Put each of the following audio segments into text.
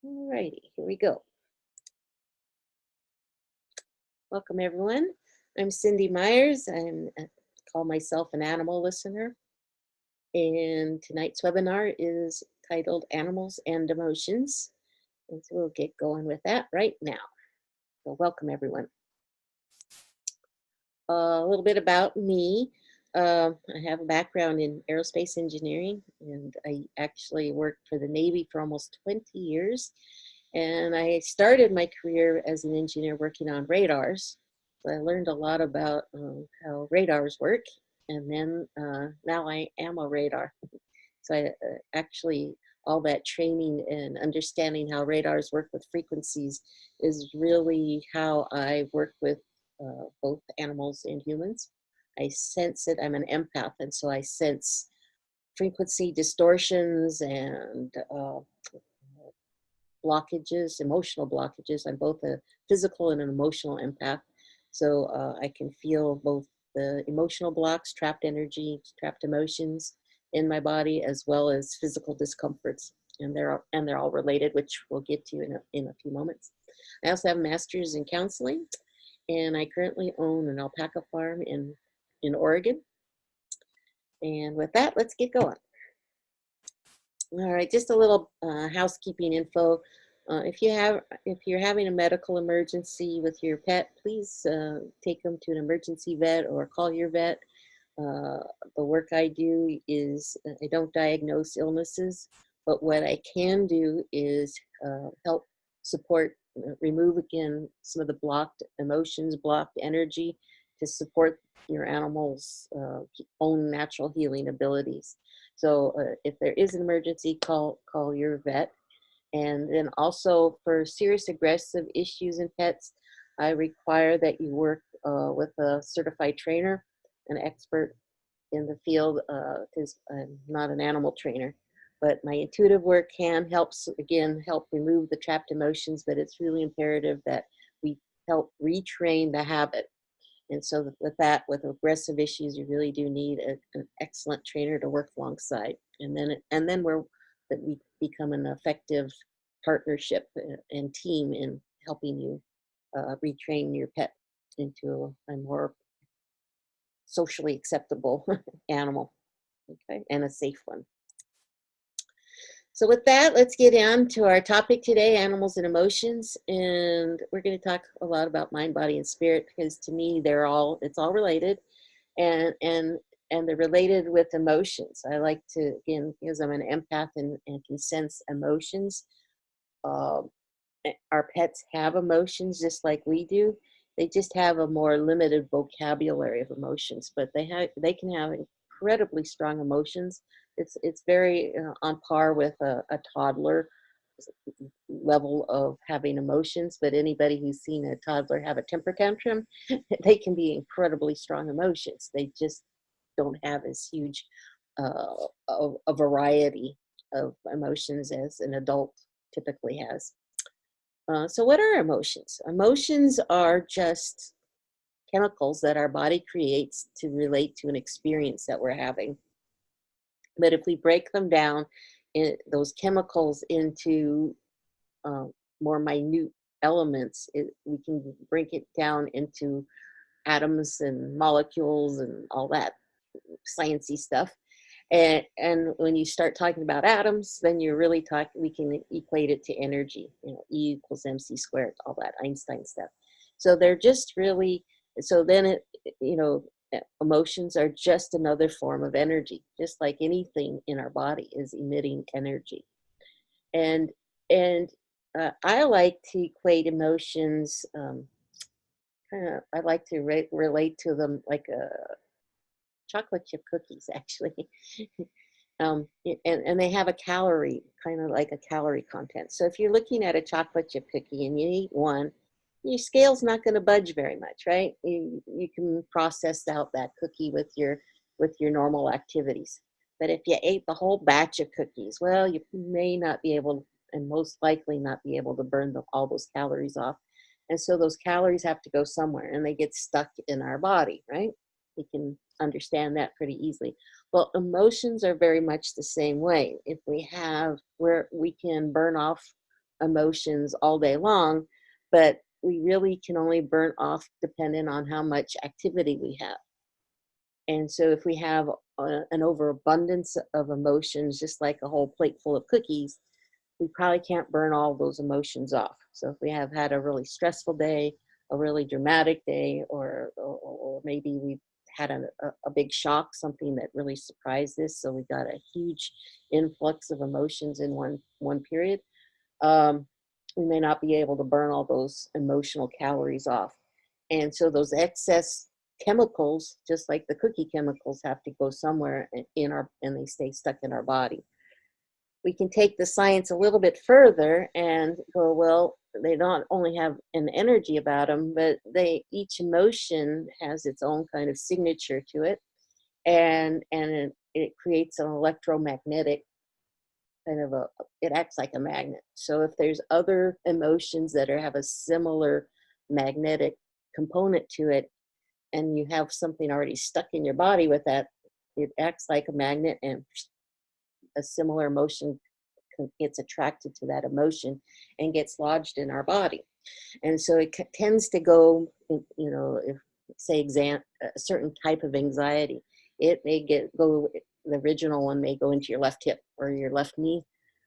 Alrighty, here we go. Welcome, everyone. I'm Cindy Myers. Call myself an animal listener. And tonight's webinar is titled Animals and Emotions. And so we'll get going with that right now. So welcome, everyone. A little bit about me. I have a background in aerospace engineering, and I actually worked for the Navy for almost 20 years. And I started my career as an engineer working on radars. So I learned a lot about how radars work. And then now I am a radar. So actually, all that training and understanding how radars work with frequencies is really how I work with both animals and humans. I sense it. I'm an empath, and so I sense frequency distortions and blockages, emotional blockages. I'm both a physical and an emotional empath. So I can feel both the emotional blocks, trapped energy, trapped emotions in my body, as well as physical discomforts. And they're all related, which we'll get to in a few moments. I also have a master's in counseling, and I currently own an alpaca farm in Oregon. And with that, let's get going. All right, just a little housekeeping info. If you're having a medical emergency with your pet, please take them to an emergency vet or call your vet. Uh, the work I do is I don't diagnose illnesses, but what I can do is help support, remove again some of the blocked emotions, blocked energy to support your animal's own natural healing abilities. So if there is an emergency, call your vet. And then also for serious aggressive issues in pets, I require that you work with a certified trainer, an expert in the field, because I'm not an animal trainer. But my intuitive work can help remove the trapped emotions, but it's really imperative that we help retrain the habit. And so with aggressive issues, you really do need an excellent trainer to work alongside. And then that we become an effective partnership and team in helping you retrain your pet into a more socially acceptable animal, okay, and a safe one. So with that, let's get on to our topic today, animals and emotions. And we're going to talk a lot about mind, body, and spirit, because to me, it's all related. And they're related with emotions. I like to, again, because I'm an empath and can sense emotions. Um, our pets have emotions just like we do. They just have a more limited vocabulary of emotions, but they can have incredibly strong emotions. It's very on par with a toddler level of having emotions. But anybody who's seen a toddler have a temper tantrum, they can be incredibly strong emotions. They just don't have as huge a variety of emotions as an adult typically has. So what are emotions? Emotions are just chemicals that our body creates to relate to an experience that we're having. But if we break them down, those chemicals into uh, more minute elements, we can break it down into atoms and molecules and all that sciencey stuff. And when you start talking about atoms, then you're really talking, we can equate it to energy, E equals mc squared, all that Einstein stuff. So they're just really, so then emotions are just another form of energy, just like anything in our body is emitting energy. And and I like to equate emotions, I like to relate to them like a chocolate chip cookies, actually. And they have a calorie, kind of like a calorie content. So if you're looking at a chocolate chip cookie and you eat one, your scale's not going to budge very much, right? You can process out that cookie with your normal activities. But if you ate the whole batch of cookies, well, you may not be able, and most likely not be able to burn all those calories off. And so those calories have to go somewhere, and they get stuck in our body, right? We can understand that pretty easily. Well, emotions are very much the same way. If we have where we can burn off emotions all day long, but we really can only burn off depending on how much activity we have. And so if we have an overabundance of emotions, just like a whole plate full of cookies, we probably can't burn all those emotions off. So if we have had a really stressful day, a really dramatic day, or maybe we've had a big shock, something that really surprised us, so we got a huge influx of emotions in one period, um, we may not be able to burn all those emotional calories off. And so those excess chemicals, just like the cookie chemicals, have to go somewhere and they stay stuck in our body. We can take the science a little bit further and go, well, they don't only have an energy about them, but each emotion has its own kind of signature to it, and it creates an electromagnetic kind of it acts like a magnet. So if there's other emotions that have a similar magnetic component to it, and you have something already stuck in your body with that, it acts like a magnet, and a similar emotion gets attracted to that emotion and gets lodged in our body. And so it tends to go, if say a certain type of anxiety, it may the original one may go into your left hip or your left knee.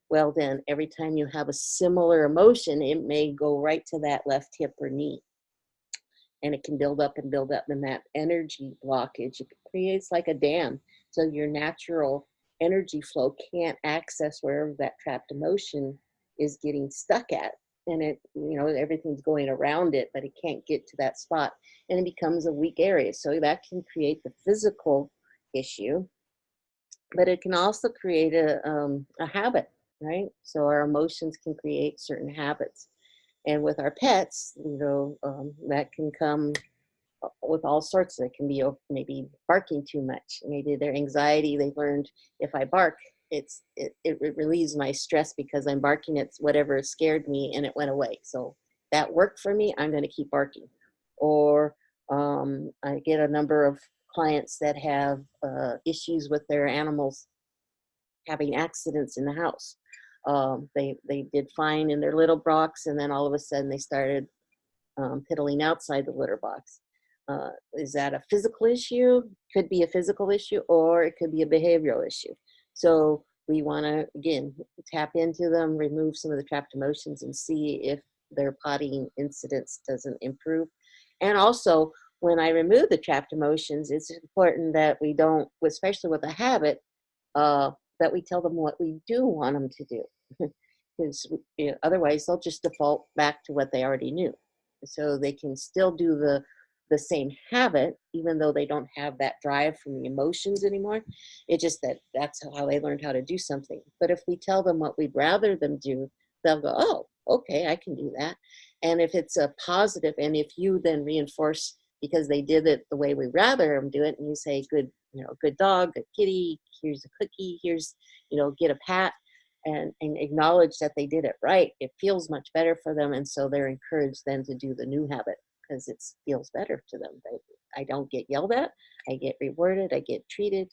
Well, then every time you have a similar emotion, it may go right to that left hip or knee. And it can build up and build up, and that energy blockage, it creates like a dam. So your natural energy flow can't access wherever that trapped emotion is getting stuck at. And everything's going around it, but it can't get to that spot. And it becomes a weak area. So that can create the physical issue, but it can also create a habit, right? So our emotions can create certain habits. And with our pets, that can come with all sorts. It can be maybe barking too much. Maybe their anxiety, they learned if I bark, it relieves my stress because I'm barking at whatever scared me and it went away. So that worked for me. I'm going to keep barking. Or I get a number of clients that have issues with their animals having accidents in the house. They did fine in their little box, and then all of a sudden they started piddling outside the litter box. Is that a physical issue? Could be a physical issue, or it could be a behavioral issue. So we want to, again, tap into them, remove some of the trapped emotions, and see if their pottying incidence doesn't improve. And also, when I remove the trapped emotions, it's important that we don't, especially with a habit, that we tell them what we do want them to do. Because otherwise they'll just default back to what they already knew. So they can still do the same habit, even though they don't have that drive from the emotions anymore. It's just that's how they learned how to do something. But if we tell them what we'd rather them do, they'll go, oh, okay, I can do that. And if it's a positive, and if you then reinforce because they did it the way we rather them do it, and you say, good dog, good kitty, here's a cookie, here's, get a pat, and acknowledge that they did it right, it feels much better for them. And so they're encouraged then to do the new habit because it feels better to them. I don't get yelled at, I get rewarded, I get treated.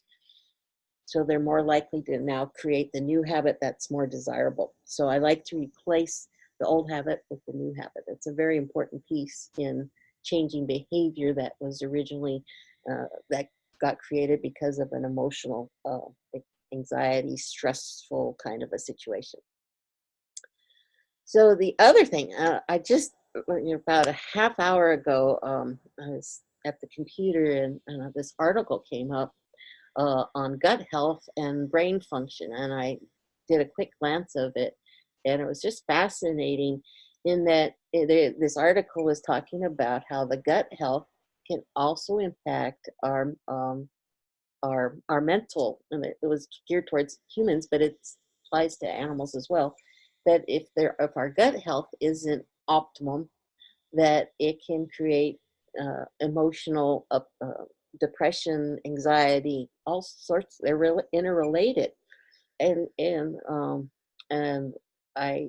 So they're more likely to now create the new habit that's more desirable. So I like to replace the old habit with the new habit. It's a very important piece in changing behavior that was originally, that got created because of an emotional anxiety, stressful kind of a situation. So the other thing, I just, about a half hour ago, I was at the computer and this article came up on gut health and brain function. And I did a quick glance of it, and it was just fascinating in that this article was talking about how the gut health can also impact our mental, and it was geared towards humans, but it applies to animals as well. That if our gut health isn't optimum, that it can create emotional depression, anxiety, all sorts. They're really interrelated, and I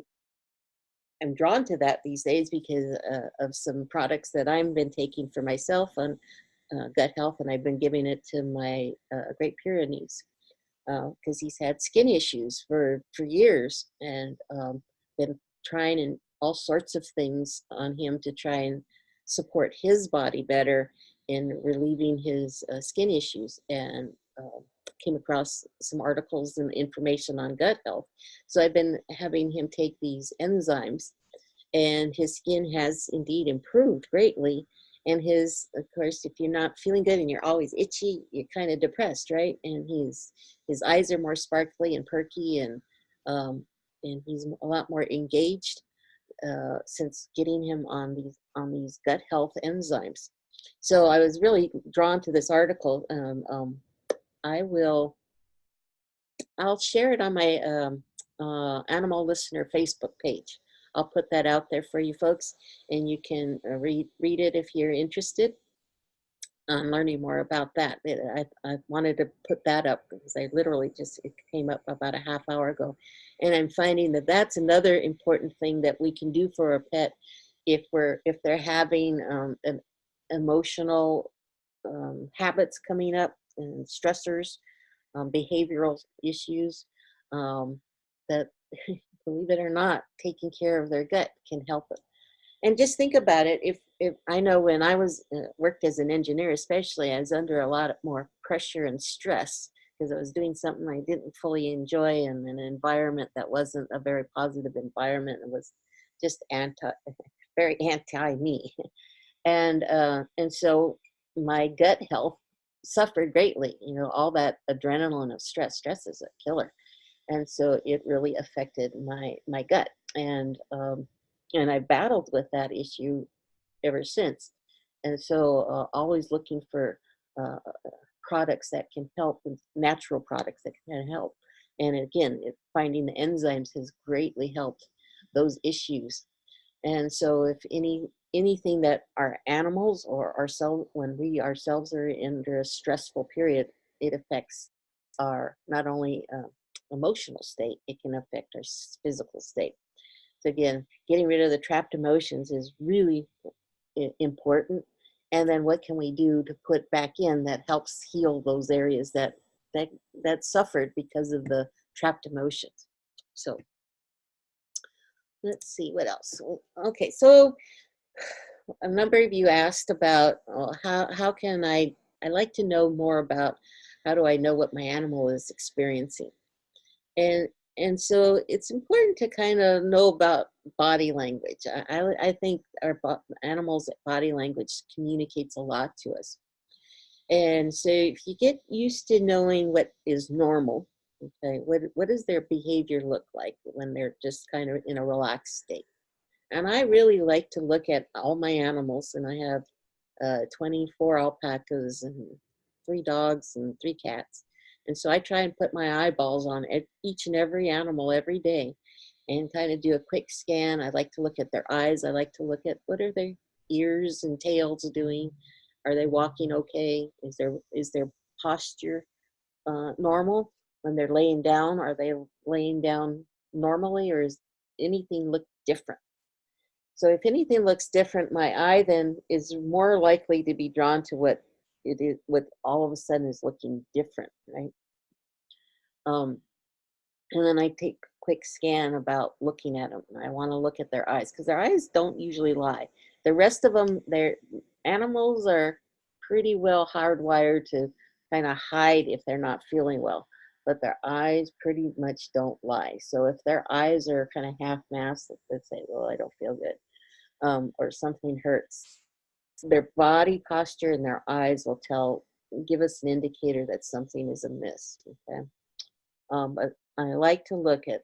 am drawn to that these days because of some products that I've been taking for myself on gut health, and I've been giving it to my Great Pyrenees because he's had skin issues for years and been trying and all sorts of things on him to try and support his body better in relieving his skin issues, and came across some articles and information on gut health. So I've been having him take these enzymes, and his skin has indeed improved greatly. And his, of course, if you're not feeling good and you're always itchy, you're kind of depressed, right? And his eyes are more sparkly and perky, and he's a lot more engaged since getting him on these gut health enzymes. So I was really drawn to this article. I will I'll share it on my Animal Listener Facebook page. I'll put that out there for you folks, and you can read it if you're interested on learning more about that. I wanted to put that up because I literally just, it came up about a half hour ago. And I'm finding that that's another important thing that we can do for a pet if they're having an emotional habits coming up and stressors, behavioral issues, um, that believe it or not, taking care of their gut can help it. And just think about it. If I know when I was worked as an engineer, especially, I was under a lot more pressure and stress because I was doing something I didn't fully enjoy in an environment that wasn't a very positive environment. It was just very anti me, and so my gut health suffered greatly. You know, all that adrenaline of stress. Stress is a killer, and so it really affected my gut. And I battled with that issue ever since. And so always looking for uh, products that can help, and natural products that can help. And again, finding the enzymes has greatly helped those issues. And so if anything that our animals or ourselves, when we ourselves are under a stressful period, it affects our not only emotional state, it can affect our physical state. So again, getting rid of the trapped emotions is really important. And then what can we do to put back in that helps heal those areas that that suffered because of the trapped emotions? So let's see what else. Okay, so a number of you asked about how can I like to know more about how do I know what my animal is experiencing. And and so it's important to kind of know about body language. I think our animals' body language communicates a lot to us. And so if you get used to knowing what is normal, okay, what does their behavior look like when they're just kind of in a relaxed state? And I really like to look at all my animals, and I have 24 alpacas and 3 dogs and 3 cats. And so I try and put my eyeballs on each and every animal every day and kind of do a quick scan. I like to look at their eyes. I like to look at what are their ears and tails doing. Are they walking okay? Is their posture normal when they're laying down? Are they laying down normally, or is anything look different? So if anything looks different, my eye then is more likely to be drawn to what it is, what all of a sudden is looking different, right? Um, and then I take a quick scan about looking at them. I want to look at their eyes because their eyes don't usually lie. The rest of them, their animals are pretty well hardwired to kind of hide if they're not feeling well, but their eyes pretty much don't lie. So if their eyes are kind of half masked, let's say, well, I don't feel good, or something hurts, their body posture and their eyes will give us an indicator that something is amiss. Okay, but I like to look at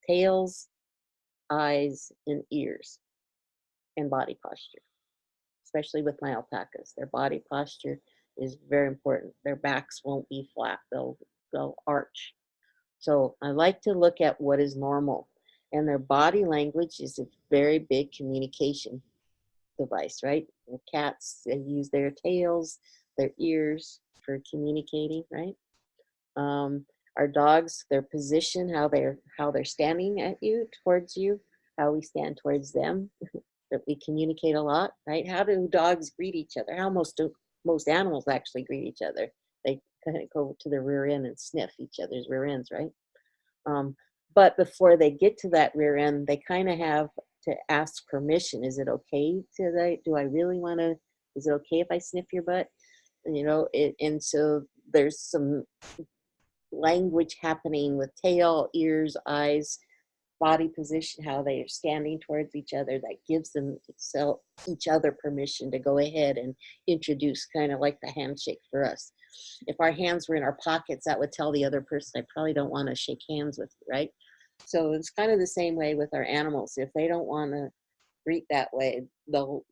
tails, eyes, and ears, and body posture, especially with my alpacas. Their body posture is very important. Their backs won't be flat; they'll arch. So I like to look at what is normal, and their body language is a very big communication device, right? The cats, they use their tails, their ears for communicating, right? Um, our dogs, their position, how they're standing at you, towards you, how we stand towards them, that we communicate a lot, right? How do dogs greet each other? How most animals actually greet each other? They kind of go to the rear end and sniff each other's rear ends, right? Um, But before they get to that rear end, they kind of have to ask permission. Is it okay do I really want to, is it okay if I sniff your butt? And so there's some language happening with tail, ears, eyes, body position, how they are standing towards each other, that gives them each other permission to go ahead and introduce, kind of like the handshake for us. If our hands were in our pockets, that would tell the other person, I probably don't want to shake hands with you, right? So it's kind of the same way with our animals. If they don't want to greet that way, they'll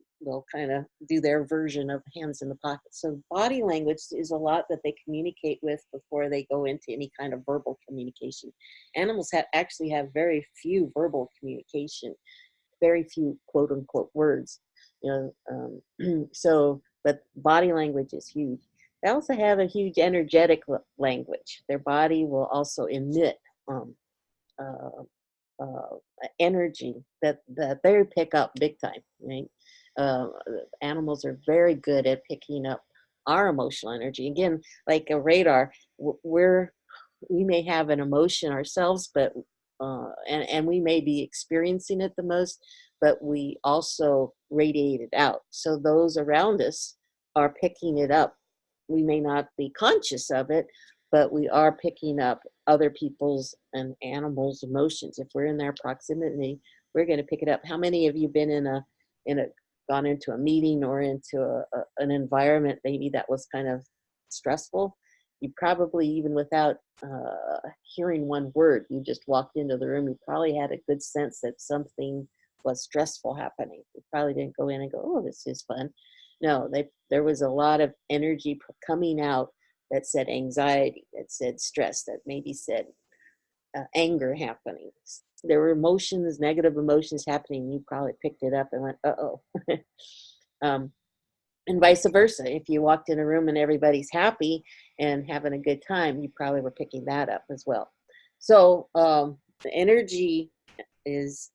kind of do their version of hands in the pocket. So body language is a lot that they communicate with before they go into any kind of verbal communication. Animals actually have very few verbal communication, very few quote unquote words, so, but body language is huge. They also have a huge energetic language. Their body will also emit um, uh, uh, energy that they pick up big time, right? Uh, Animals are very good at picking up our emotional energy. Again, like a radar, we may have an emotion ourselves, but and we may be experiencing it the most, but we also radiate it out. So those around us are picking it up. We may not be conscious of it, but we are picking up other people's and animals' emotions. If we're in their proximity, we're going to pick it up. How many of you been in a gone into a meeting or into an environment maybe that was kind of stressful? You probably, even without hearing one word, you just walked into the room, you probably had a good sense that something was stressful happening. You probably didn't go in and go, oh, this is fun. No, there was a lot of energy coming out that said anxiety, that said stress, that maybe said anger happening. There were emotions, negative emotions happening. You probably picked it up and went, uh-oh. um, and vice versa. If you walked in a room and everybody's happy and having a good time, you probably were picking that up as well. So the energy is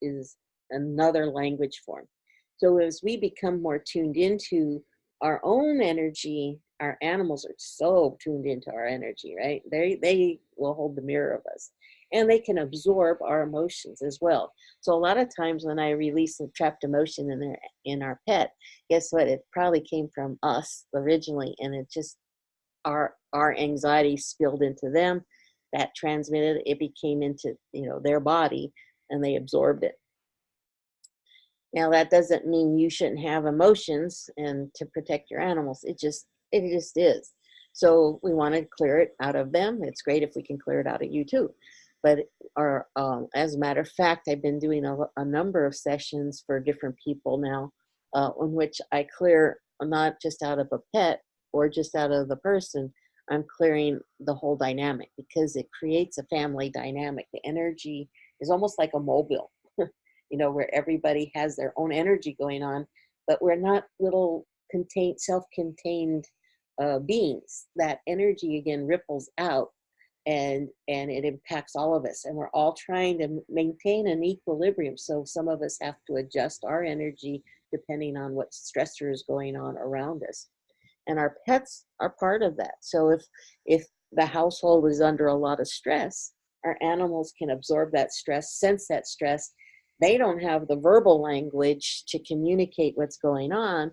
another language form. So as we become more tuned into our own energy, our animals are so tuned into our energy, right? They will hold the mirror of us, and they can absorb our emotions as well. So a lot of times when I release a trapped emotion in our pet, guess what? It probably came from us originally, and it just our anxiety spilled into them. That transmitted, it became into their body, and they absorbed it. Now that doesn't mean you shouldn't have emotions and to protect your animals. It just is. So we want to clear it out of them. It's great if we can clear it out of you too. But as a matter of fact, I've been doing a number of sessions for different people now, in which I clear not just out of a pet or just out of the person. I'm clearing the whole dynamic, because it creates a family dynamic. The energy is almost like a mobile, where everybody has their own energy going on, but we're not little self-contained beings. That energy again ripples out, and it impacts all of us, and we're all trying to maintain an equilibrium. So some of us have to adjust our energy depending on what stressor is going on around us, and our pets are part of that. So if the household is under a lot of stress, our animals can absorb that stress, sense that stress. They don't have the verbal language to communicate what's going on,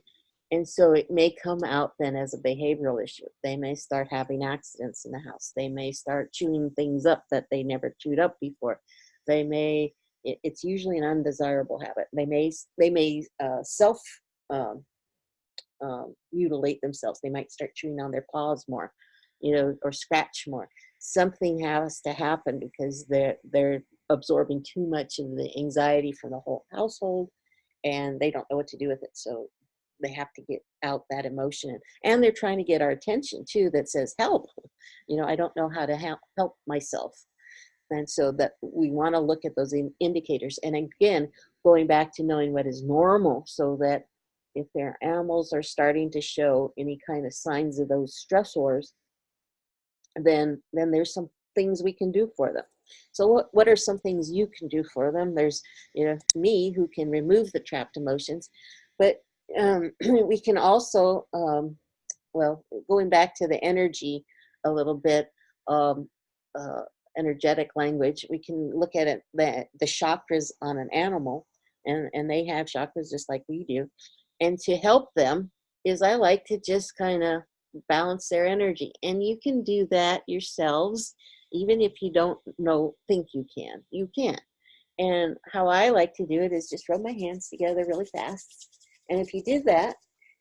and so it may come out then as a behavioral issue. They may start having accidents in the house. They may start chewing things up that they never chewed up before. It's usually an undesirable habit. They may self um, mutilate themselves. They might start chewing on their paws more, or scratch more. Something has to happen, because they're absorbing too much of the anxiety from the whole household, and they don't know what to do with it. So they have to get out that emotion, and they're trying to get our attention too. That says, help. I don't know how to help myself. And so that we want to look at those indicators. And again, going back to knowing what is normal, so that if their animals are starting to show any kind of signs of those stressors, then there's some things we can do for them. So what are some things you can do for them? There's me, who can remove the trapped emotions, but we can also well, going back to the energy a little bit, um, energetic language, we can look at it, the chakras on an animal, and they have chakras just like we do. And to help them is I like to just kind of balance their energy. And you can do that yourselves, even if you don't think you can. You can. And how I like to do it is just rub my hands together really fast. And if you did that,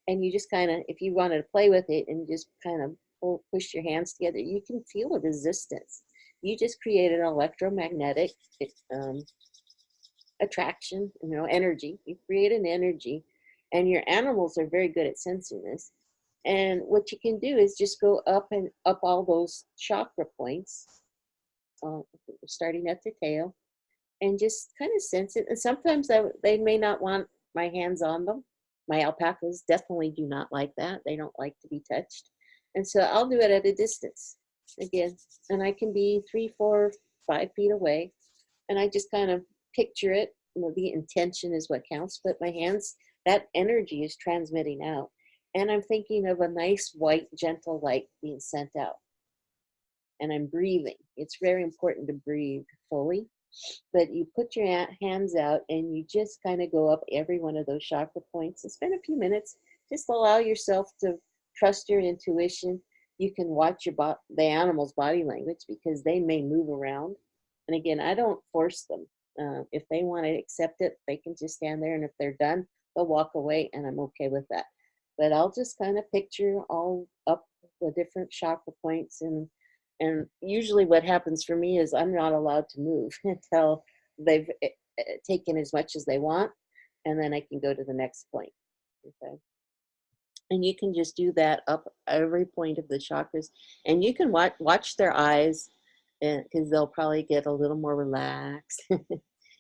and you just kind of, if you wanted to play with it and just kind of push your hands together, you can feel a resistance. You just create an electromagnetic attraction, energy. You create an energy, and your animals are very good at sensing this. And what you can do is just go up and up all those chakra points, starting at the tail, and just kind of sense it. And sometimes they may not want my hands on them. My alpacas definitely do not like that. They don't like to be touched. And so I'll do it at a distance again. And I can be 3, 4, 5 feet away. And I just kind of picture it. The intention is what counts. But my hands, that energy is transmitting out. And I'm thinking of a nice white, gentle light being sent out. And I'm breathing. It's very important to breathe fully. But you put your hands out and you just kind of go up every one of those chakra points and spend a few minutes. Just allow yourself to trust your intuition. You can watch the animal's body language because they may move around. And again, I don't force them. If they want to accept it, they can just stand there. And if they're done, they'll walk away, and I'm okay with that. But I'll just kind of picture all up the different chakra points, and usually what happens for me is I'm not allowed to move until they've taken as much as they want, and then I can go to the next point. Okay. And you can just do that up every point of the chakras, and you can watch their eyes, because they'll probably get a little more relaxed.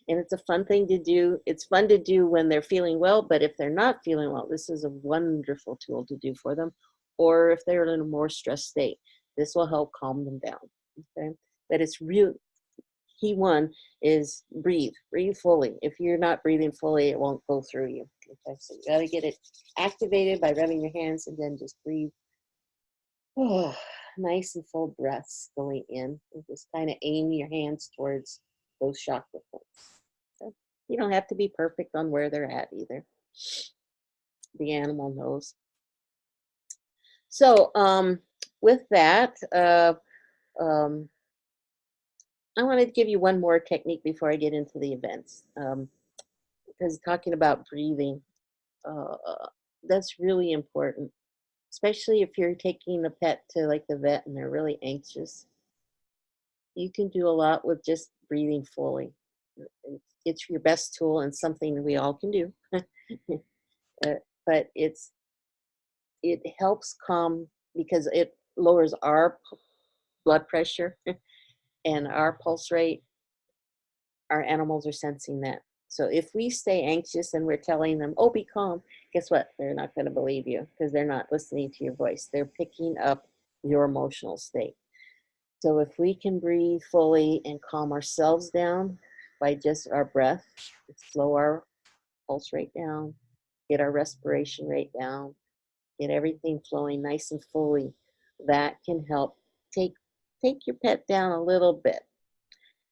And it's a fun thing to do. It's fun to do when they're feeling well, but if they're not feeling well, this is a wonderful tool to do for them. Or if they're in a more stressed state, this will help calm them down. Okay, but it's real. Key one is breathe fully. If you're not breathing fully, it won't go through you. Okay, so you got to get it activated by rubbing your hands, and then just breathe. Oh, nice and full breaths going in, and just kind of aim your hands towards those chakra points. So you don't have to be perfect on where they're at either. The animal knows. So with that, I wanted to give you one more technique before I get into the events. Because talking about breathing, that's really important, especially if you're taking a pet to like the vet and they're really anxious. You can do a lot with just breathing fully. It's your best tool and something we all can do. But it helps calm because it lowers our blood pressure and our pulse rate. Our animals are sensing that. So if we stay anxious and we're telling them, oh, be calm, guess what? They're not going to believe you because they're not listening to your voice. They're picking up your emotional state. So if we can breathe fully and calm ourselves down by just our breath, slow our pulse rate down, get our respiration rate down, get everything flowing nice and fully, that can help take your pet down a little bit.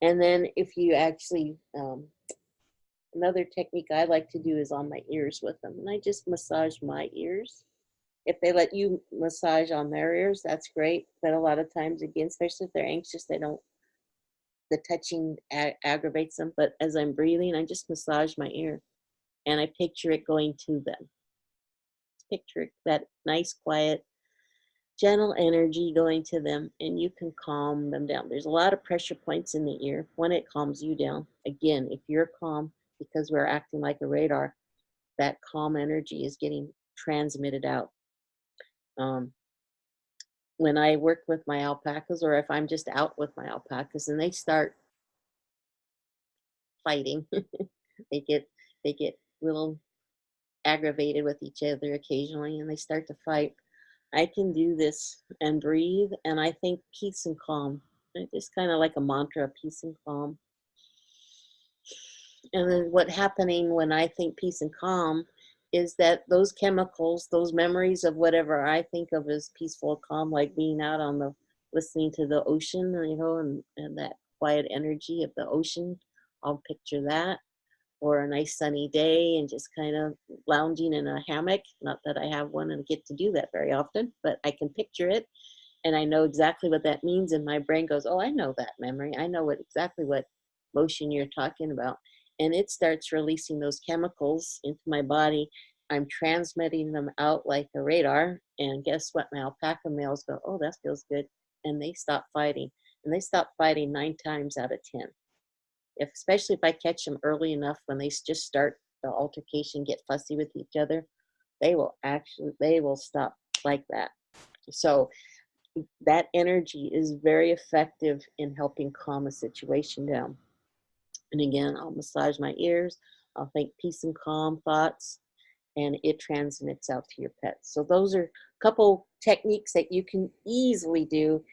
And then if you actually, another technique I like to do is on my ears with them. And I just massage my ears. If they let you massage on their ears, that's great. But a lot of times, again, especially if they're anxious, the touching aggravates them. But as I'm breathing, I just massage my ear and I picture it going to them. Picture that nice, quiet, gentle energy going to them, and you can calm them down. There's a lot of pressure points in the ear when it calms you down. Again, if you're calm, because we're acting like a radar, that calm energy is getting transmitted out. When I work with my alpacas, or if I'm just out with my alpacas and they start fighting, they get a little aggravated with each other occasionally, and they start to fight. I can do this and breathe, and I think peace and calm. It's just kind of like a mantra, peace and calm. And then what's happening when I think peace and calm is that those chemicals, those memories of whatever I think of as peaceful, calm, like being out on the listening to the ocean, and that quiet energy of the ocean. I'll picture that, or a nice sunny day and just kind of lounging in a hammock. Not that I have one and get to do that very often, but I can picture it and I know exactly what that means. And my brain goes, "Oh, I know that memory. I know exactly what motion you're talking about." And it starts releasing those chemicals into my body. I'm transmitting them out like a radar. And guess what? My alpaca males go, "Oh, that feels good." And they stop fighting. And they stop fighting 9 times out of 10. Especially if I catch them early enough when they just start the altercation, get fussy with each other, they will stop like that. So that energy is very effective in helping calm a situation down. And again, I'll massage my ears, I'll think peace and calm thoughts, and it transmits out to your pets. So those are a couple techniques that you can easily do.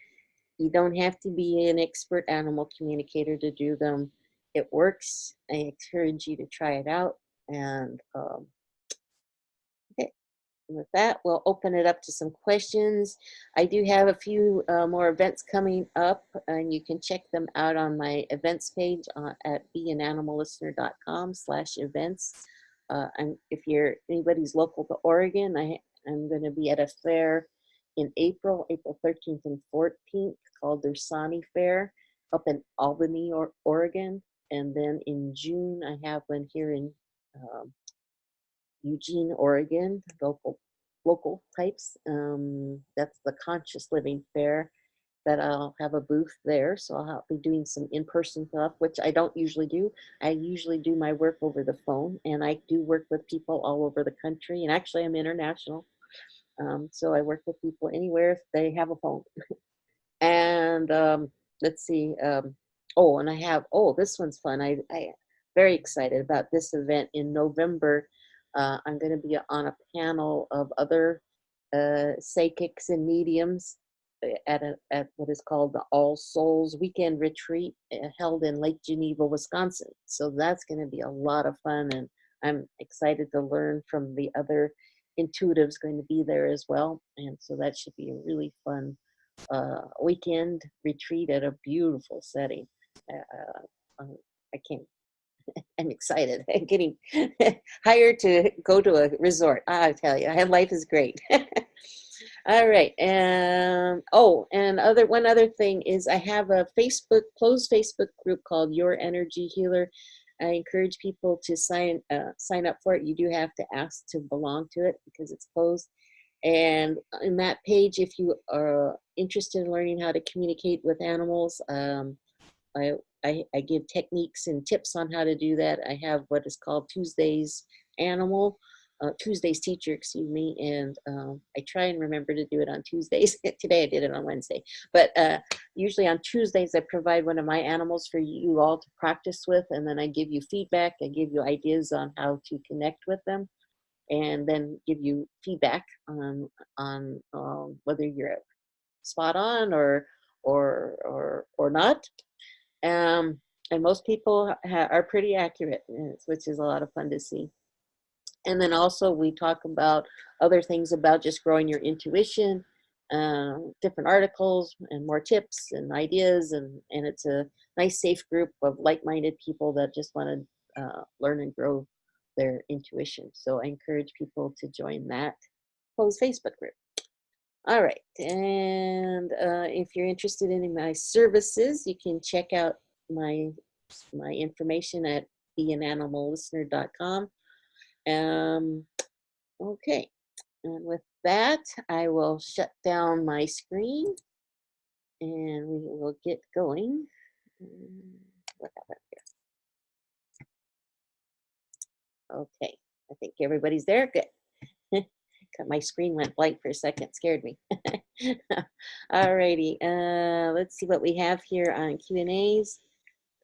You don't have to be an expert animal communicator to do them. It works. I encourage you to try it out. And okay, with that, we'll open it up to some questions. I do have a few more events coming up, and you can check them out on my events page at beananimallistener.com/events. If anybody's local to Oregon, I'm going to be at a fair in April 13th and 14th, called the Sani Fair up in Albany, Oregon. And then in June, I have one here in um, Eugene, Oregon, local types. That's the Conscious Living Fair that I'll have a booth there. So I'll be doing some in-person stuff, which I don't usually do. I usually do my work over the phone, and I do work with people all over the country. And actually, I'm international. So I work with people anywhere if they have a phone. And let's see. And this one's fun. I very excited about this event in November. I'm going to be on a panel of other psychics and mediums at what is called the All Souls Weekend Retreat held in Lake Geneva, Wisconsin. So that's going to be a lot of fun, and I'm excited to learn from the other intuitives going to be there as well. And so that should be a really fun weekend retreat at a beautiful setting. I can't. I'm excited. I'm getting hired to go to a resort. I tell you, life is great. All right. And one other thing is I have a closed Facebook group called Your Energy Healer. I encourage people to sign up for it. You do have to ask to belong to it because it's closed. And in that page, if you are interested in learning how to communicate with animals, I, I give techniques and tips on how to do that. I have what is called Tuesday's Teacher, excuse me, and I try and remember to do it on Tuesdays. Today I did it on Wednesday, but usually on Tuesdays I provide one of my animals for you all to practice with, and then I give you feedback. I give you ideas on how to connect with them, and then give you feedback on whether you're spot on or not. Um, and most people are pretty accurate, which is a lot of fun to see. And then also we talk about other things about just growing your intuition, different articles and more tips and ideas. And it's a nice, safe group of like-minded people that just want to learn and grow their intuition. So I encourage people to join that closed Facebook group. All right. And if you're interested in my services, you can check out my information at beananimallistener.com. Okay. And with that, I will shut down my screen and we will get going. What happened here? Okay. I think everybody's there. Good. My screen went blank for a second. Scared me. All righty. Let's see what we have here on Q&As.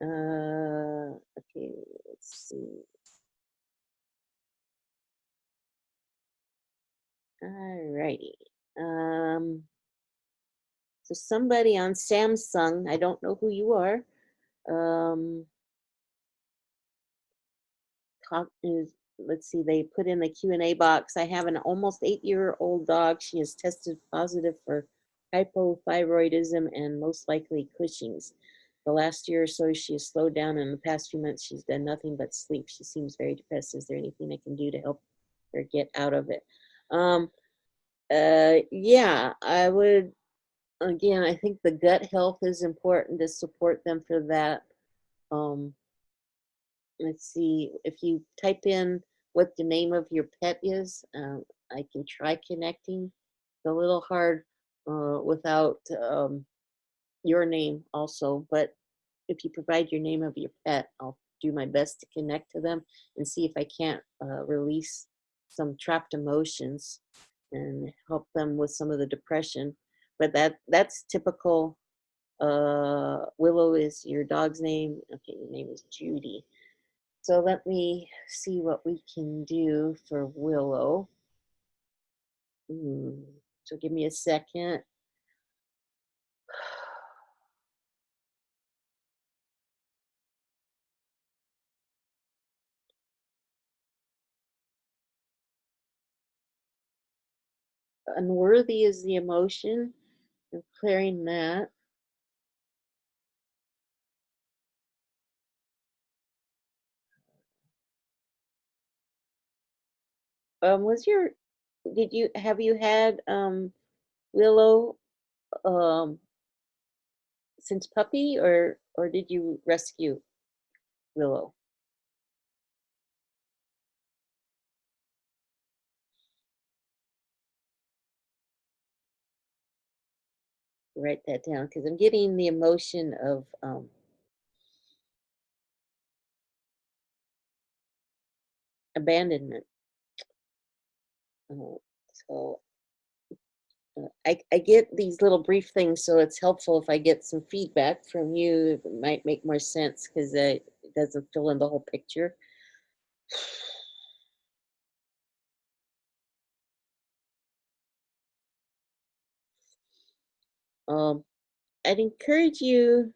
Okay, let's see. All righty. So somebody on Samsung, I don't know who you are, let's see, they put in the Q&A box. I have an almost 8-year-old dog. She has tested positive for hypothyroidism, and most likely Cushing's. The last year or so, she has slowed down. In the past few months, she's done nothing but sleep. She seems very depressed. Is there anything I can do to help her get out of it? Um, yeah, I would, again, I think the gut health is important to support them for that. Um, let's see, if you type in what the name of your pet is, I can try connecting. It's a little hard without your name also, but if you provide your name of your pet, I'll do my best to connect to them and see if I can't release some trapped emotions and help them with some of the depression. But that's typical. Willow is your dog's name. Okay, your name is Judy. So let me see what we can do for Willow. Hmm. So give me a second. Unworthy is the emotion. I'm clearing that. Was your did you have you had Willow um since puppy, or did you rescue Willow? Write that down because I'm getting the emotion of abandonment. Uh, so I get these little brief things, so it's helpful if I get some feedback from you. It might make more sense because it doesn't fill in the whole picture. Um, I'd encourage you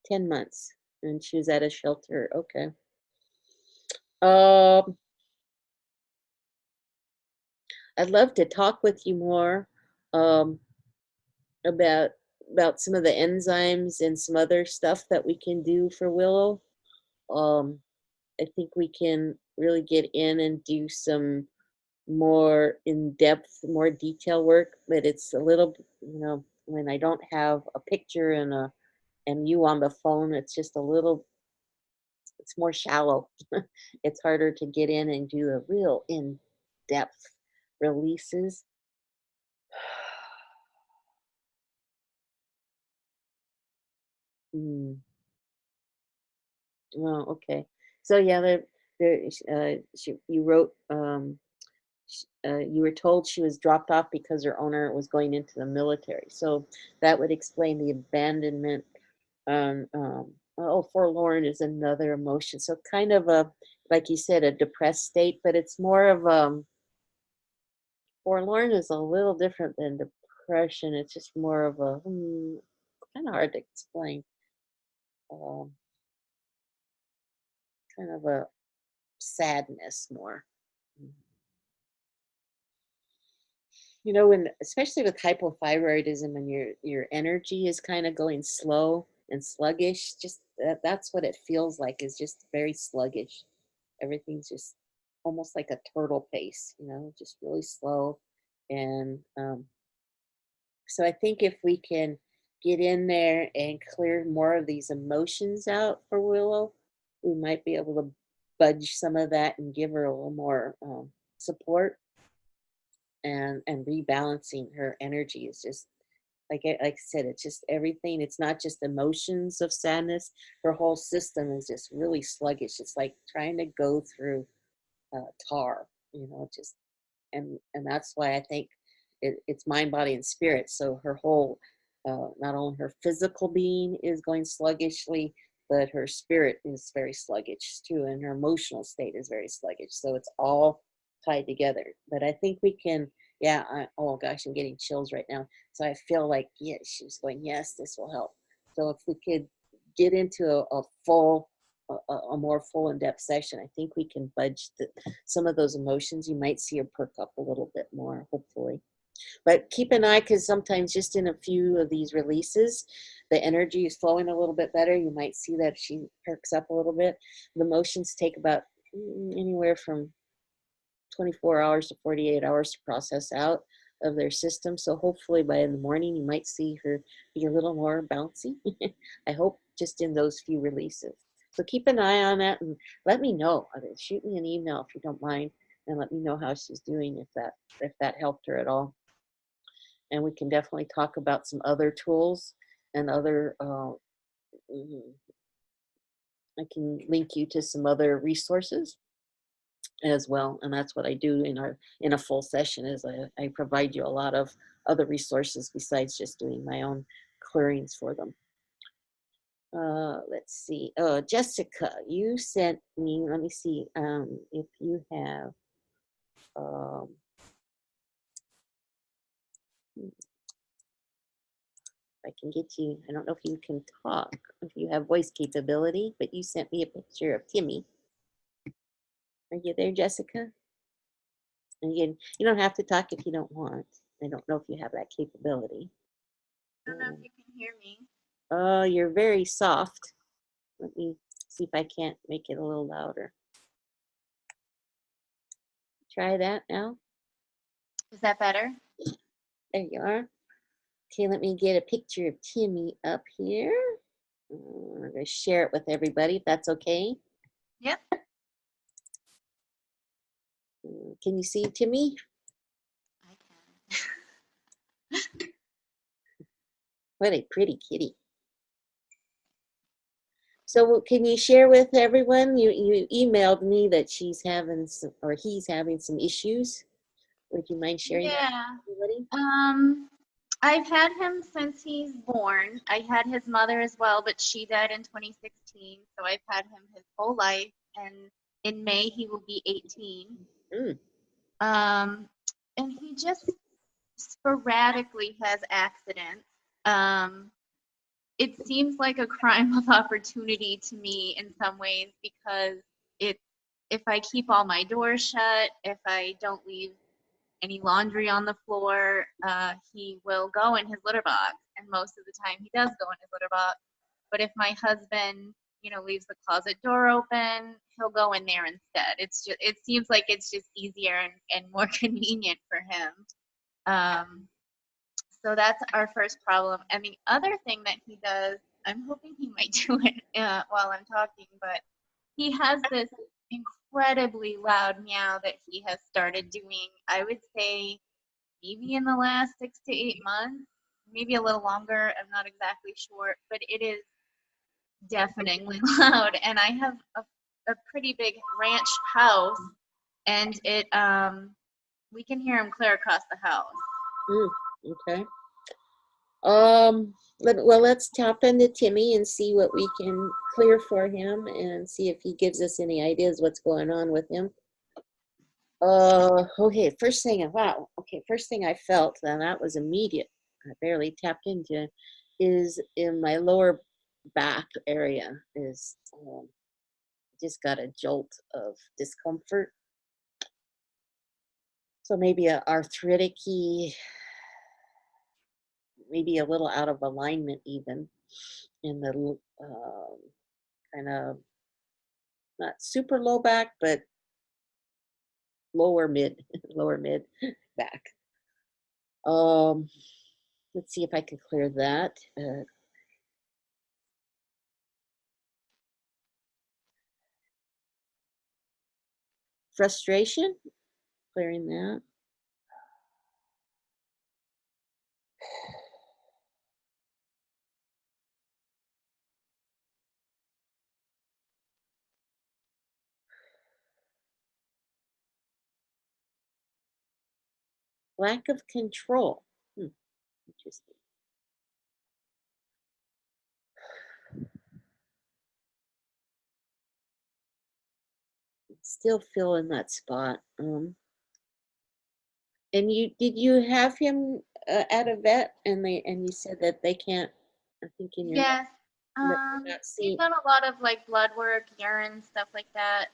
10 months, and she was at a shelter. Okay. Um, I'd love to talk with you more um, about some of the enzymes and some other stuff that we can do for Willow. Um, I think we can really get in and do some more in-depth, more detail work, but it's a little, when I don't have a picture and you on the phone, it's just a little, it's more shallow. It's harder to get in and do the real in-depth releases. Mm, oh, okay. So yeah, you wrote, you were told she was dropped off because her owner was going into the military. So that would explain the abandonment. Oh, forlorn is another emotion. So kind of a, like you said, a depressed state, but it's more of forlorn is a little different than depression. It's just more of a kind of hard to explain. Um, kind of a sadness more. Mm. When especially with hypothyroidism and your energy is kind of going slow and sluggish, just that's what it feels like, is just very sluggish. Everything's just almost like a turtle pace, just really slow. And so I think if we can get in there and clear more of these emotions out for Willow, we might be able to budge some of that and give her a little more support, and rebalancing her energy is just like I said, it's just everything. It's not just emotions of sadness. Her whole system is just really sluggish. It's like trying to go through tar, just and that's why I think it's mind, body, and spirit. So her whole, not only her physical being is going sluggishly, but her spirit is very sluggish too, and her emotional state is very sluggish. So it's all tied together. But I think we can. Yeah. Oh gosh, I'm getting chills right now. So I feel like, yeah, she's going. Yes, this will help. So if we could get into a full a more full in-depth session, I think we can budge some of those emotions. You might see her perk up a little bit more, hopefully. But keep an eye, because sometimes just in a few of these releases, the energy is flowing a little bit better. You might see that she perks up a little bit. The motions take about anywhere from 24 hours to 48 hours to process out of their system. So hopefully by in the morning, you might see her be a little more bouncy. I hope just in those few releases. So keep an eye on that and let me know. Shoot me an email if you don't mind, and let me know how she's doing, if that helped her at all. And we can definitely talk about some other tools and other. I can link you to some other resources as well, and that's what I do in a full session. Is I provide you a lot of other resources besides just doing my own clearings for them. Let's see. Jessica, you sent me. Let me see if you have. Um, I can get you. I don't know if you can talk, if you have voice capability, but you sent me a picture of Timmy. Are you there, Jessica? And again, you don't have to talk if you don't want. I don't know if you have that capability. I don't know if you can hear me. Oh, you're very soft. Let me see if I can't make it a little louder. Try that now. Is that better? There you are. Okay, let me get a picture of Timmy up here. I'm going to share it with everybody if that's okay. Yep. Can you see Timmy? I can. What a pretty kitty. So can you share with everyone? You emailed me that she's having some, or he's having some issues. Would you mind sharing that Yeah. with everybody? I've had him since he's born. I had his mother as well, but she died in 2016, so I've had him his whole life, and in May he will be 18. Mm. And he just sporadically has accidents. Um, it seems like a crime of opportunity to me in some ways because it if I keep all my doors shut, if I don't leave any laundry on the floor, he will go in his litter box, and most of the time he does go in his litter box. But if my husband, leaves the closet door open, he'll go in there instead. It seems like it's just easier and more convenient for him. Um, so that's our first problem. And the other thing that he does, I'm hoping he might do it while I'm talking, but he has this incredibly loud meow that he has started doing, I would say, maybe in the last 6 to 8 months, maybe a little longer. I'm not exactly sure, but it is deafeningly loud. And I have a pretty big ranch house, and we can hear him clear across the house. Okay. Let's tap into Timmy and see what we can clear for him and see if he gives us any ideas what's going on with him. Okay, first thing, wow. Okay, first thing I felt, and that was immediate, I barely tapped into, is in my lower back area is just got a jolt of discomfort. So maybe a arthritic-y, maybe a little out of alignment even in the kind of not super low back, but lower mid, lower mid back. Let's see if I can clear that. Frustration, clearing that. Lack of control. Interesting. Still feeling that spot. And did you have him at a vet, and you said that they can't? I think in your Yes. not We've seeing. done a lot of like blood work, urine, stuff like that.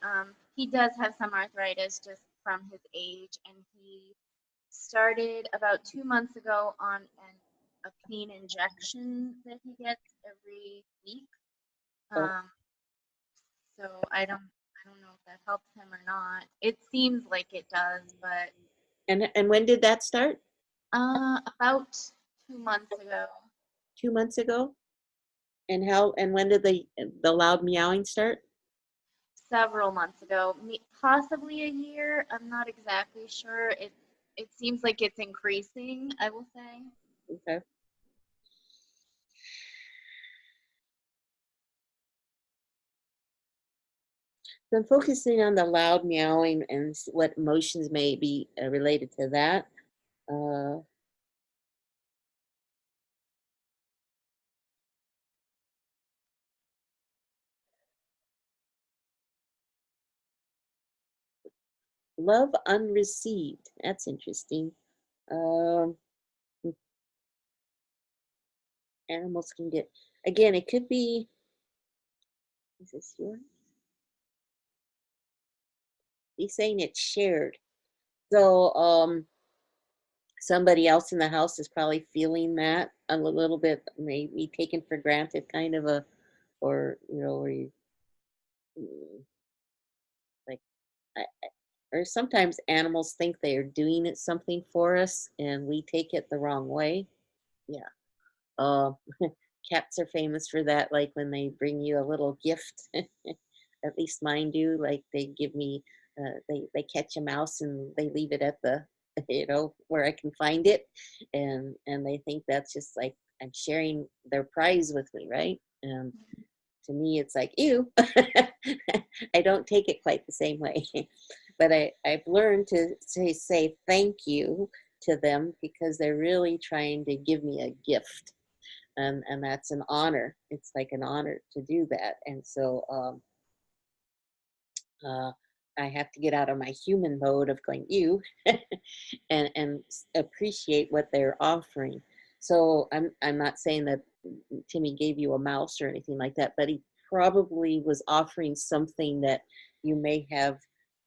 He does have some arthritis just from his age, and he started about 2 months ago on a pain injection that he gets every week. Oh, Um, so I don't know if that helps him or not. It seems like it does, but and when did that start? about 2 months ago, 2 months ago? And when did the loud meowing start? several months ago, possibly a year. I'm not exactly sure. It seems like it's increasing, I will say. Okay. So I'm focusing on the loud meowing and what emotions may be related to that. Uh, love unreceived. That's interesting. Um, animals can get, again, it could be, is this yours? He's saying it's shared. So somebody else in the house is probably feeling that a little bit, maybe taken for granted, kind of a, or, where you, mm, like, or sometimes animals think they are doing it something for us and we take it the wrong way. Yeah. Uh, cats are famous for that, like when they bring you a little gift. At least mine do. Like they give me, they catch a mouse and they leave it at the, where I can find it, and they think that's just like I'm sharing their prize with me, right? To me, it's like ew. I don't take it quite the same way, but I've learned to say thank you to them because they're really trying to give me a gift, and that's an honor. It's like an honor to do that, and so uh, I have to get out of my human mode of going you, and appreciate what they're offering. So I'm not saying that Timmy gave you a mouse or anything like that, but he probably was offering something that you may have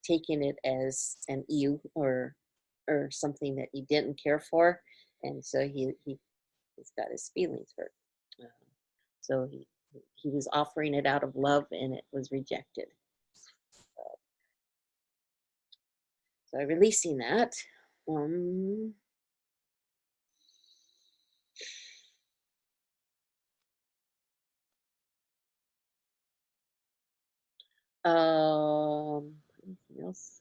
taken it as an ew, or something that he didn't care for, and so he's got his feelings hurt. Uh, so he was offering it out of love, and it was rejected. So I'm releasing that. Um, anything else?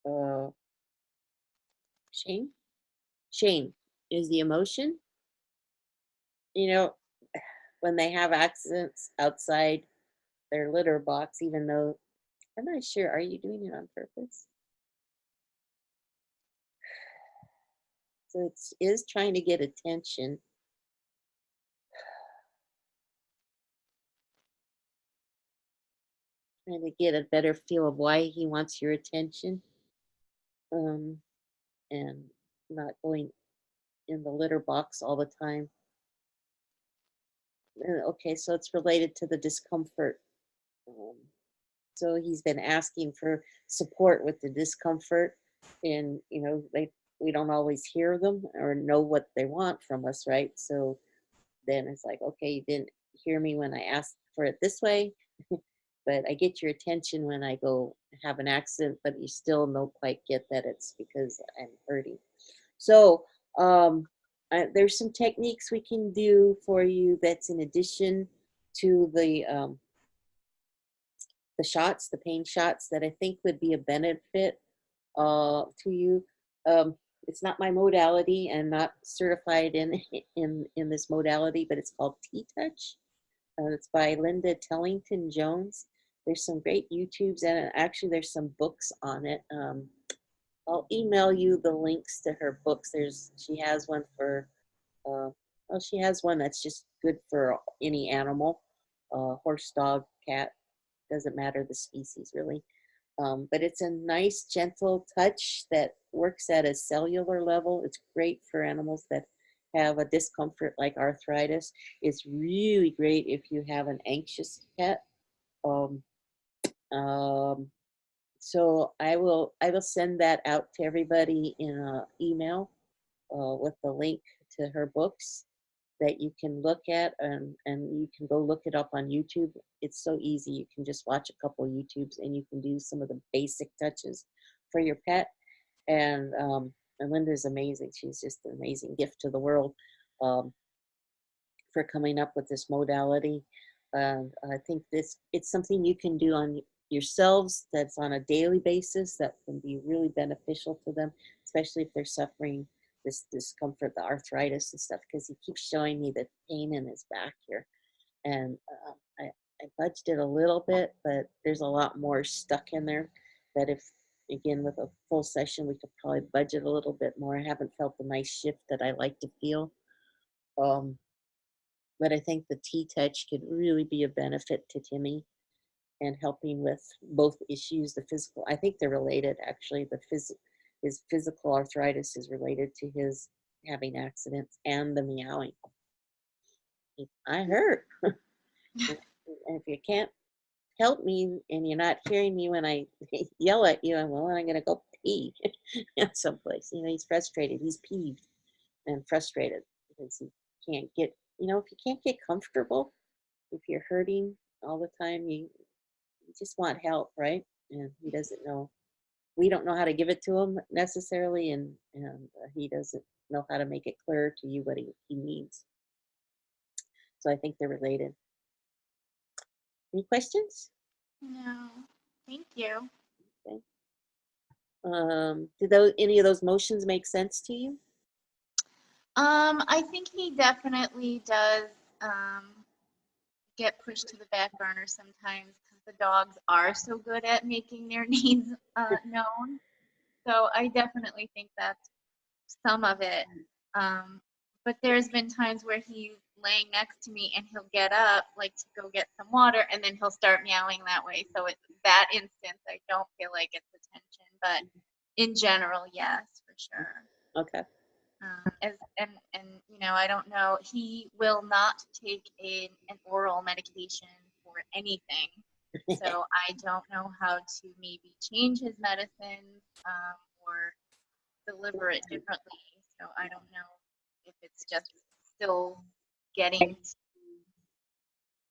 Uh, shame. Shame is the emotion. You know, when they have accidents outside their litter box, even though I'm not sure, are you doing it on purpose? So it is trying to get attention, trying to get a better feel of why he wants your attention, um, and not going in the litter box all the time. Okay, so it's related to the discomfort. Um, so he's been asking for support with the discomfort, and we don't always hear them or know what they want from us, right? So then it's like, okay, you didn't hear me when I asked for it this way, but I get your attention when I go have an accident, but you still don't quite get that it's because I'm hurting. So there's some techniques we can do for you that's in addition to the shots, the pain shots, that I think would be a benefit to you. Um, it's not my modality and not certified in in this modality, but it's called T-Touch. It's by Linda Tellington Jones. There's some great YouTubes, and actually there's some books on it. I'll email you the links to her books. She has one for she has one that's just good for any animal, horse, dog, cat, doesn't matter the species really. But it's a nice, gentle touch that works at a cellular level. It's great for animals that have a discomfort like arthritis. It's really great if you have an anxious pet. Um, um, so I will send that out to everybody in an email with the link to her books that you can look at, and you can go look it up on YouTube. It's so easy. You can just watch a couple of YouTubes and you can do some of the basic touches for your pet. And Linda's amazing. She's just an amazing gift to the world um, for coming up with this modality. And I think it's something you can do on yourselves that's on a daily basis that can be really beneficial to them, especially if they're suffering this discomfort, the arthritis and stuff, because he keeps showing me the pain in his back here. And I budged it a little bit, but there's a lot more stuck in there that if, again, with a full session, we could probably budget a little bit more. I haven't felt the nice shift that I like to feel. Um, but I think the T-Touch could really be a benefit to Timmy and helping with both issues, the physical. I think they're related, actually. His physical arthritis is related to his having accidents and the meowing. I hurt. And if you can't help me and you're not hearing me when I yell at you, I'm going to go pee someplace. He's frustrated. He's peeved and frustrated because he can't get, if you can't get comfortable, if you're hurting all the time, you just want help, right? And he doesn't know. We don't know how to give it to him necessarily, and he doesn't know how to make it clear to you what he needs. So I think they're related. Any questions? No, thank you. Okay. Did any of those motions make sense to you? I think he definitely does get pushed to the back burner sometimes because the dogs are so good at making their needs known. So I definitely think that's some of it. Um, but there's been times where he's laying next to me and he'll get up like to go get some water and then he'll start meowing that way. So it's that instance I don't feel like it's attention, but in general, yes, for sure. Okay. And I don't know. He will not take an oral medication for anything. So I don't know how to maybe change his medicine or deliver it differently. So I don't know if it's just still getting to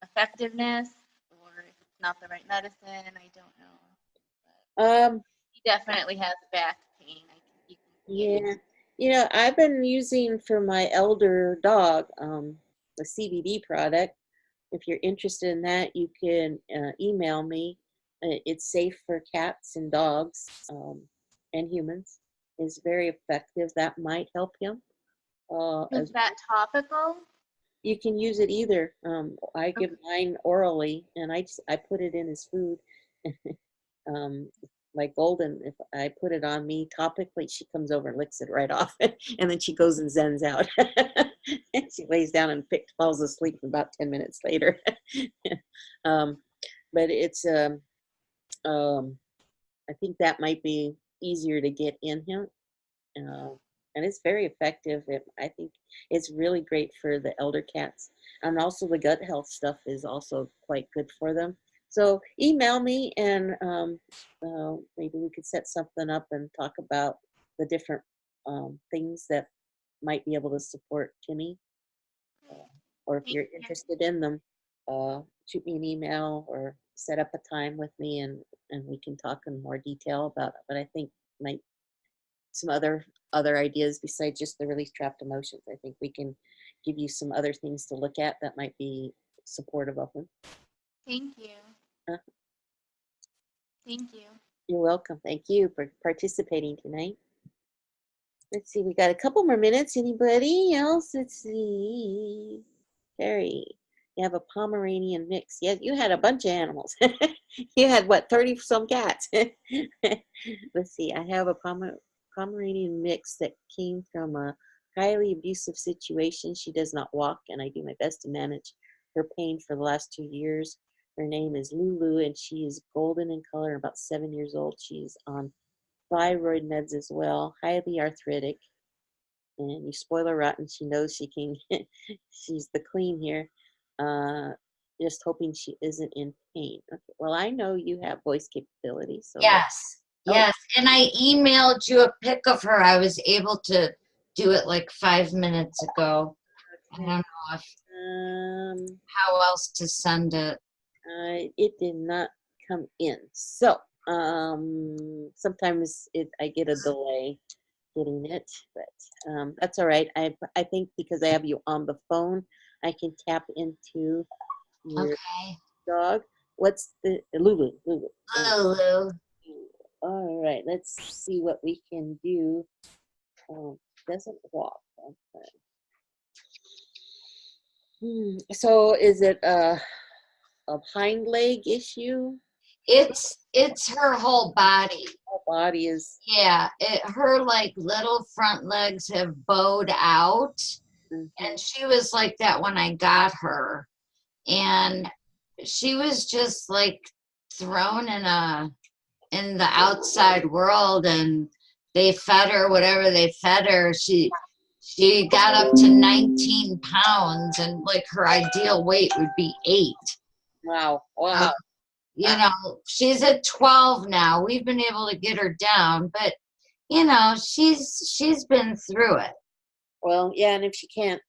effectiveness or if it's not the right medicine. I don't know. But he definitely has back pain. You can see it. Yeah. I've been using for my elder dog the CBD product. If you're interested in that, you can email me. It's safe for cats and dogs and humans. It's very effective. That might help him. Is that topical? You can use it either. I Okay. give mine orally, and I put it in his food. um, like Golden, if I put it on me topically, she comes over and licks it right off, and then she goes and zens out. And she lays down and falls asleep about 10 minutes later. um, but it's I think that might be easier to get in him, uh, and it's very effective. I think it's really great for the elder cats, and also the gut health stuff is also quite good for them. So email me, and maybe we could set something up and talk about the different things that might be able to support Timmy. Or if Thank you're you. interested in them, shoot me an email or set up a time with me, and we can talk in more detail about it. But I think might some other ideas besides just the release trapped emotions. I think we can give you some other things to look at that might be supportive of them. Thank you. Uh, Thank you. you're welcome. Thank you for participating tonight. Let's see, we got a couple more minutes. Anybody else? Let's see. Carrie, you have a Pomeranian mix. Yeah, you had a bunch of animals. You had what, 30 some cats? Let's see, I have a Pomeranian mix that came from a highly abusive situation. She does not walk, and I do my best to manage her pain for the last 2 years. Her name is Lulu, and she is golden in color, about 7 years old. She's on thyroid meds as well, highly arthritic. And you spoil her rotten. She knows she can. She's the queen here. Uh, just hoping she isn't in pain. Okay. Well, I know you have voice capability, so let's. Yes, Oh, yes. And I emailed you a pic of her. I was able to do it like 5 minutes ago. I don't okay. know if, Um, how else to send it. it did not come in. So, sometimes I get a delay getting it, but that's all right. I think because I have you on the phone, I can tap into your Okay. dog. What's the Lulu? Lulu. Lulu. All right. Let's see what we can do. Doesn't walk. Okay. So is it a hind leg issue? It's her whole body. Her body is. Yeah, her like little front legs have bowed out, Mhm. and she was like that when I got her, and she was just like thrown in the outside world, and they fed her whatever they fed her. She got up to 19 pounds, and like her ideal weight would be 8. Wow. So, Wow. you know, she's at 12 now. We've been able to get her down, but you know, she's been through it. Well, yeah, and if she can't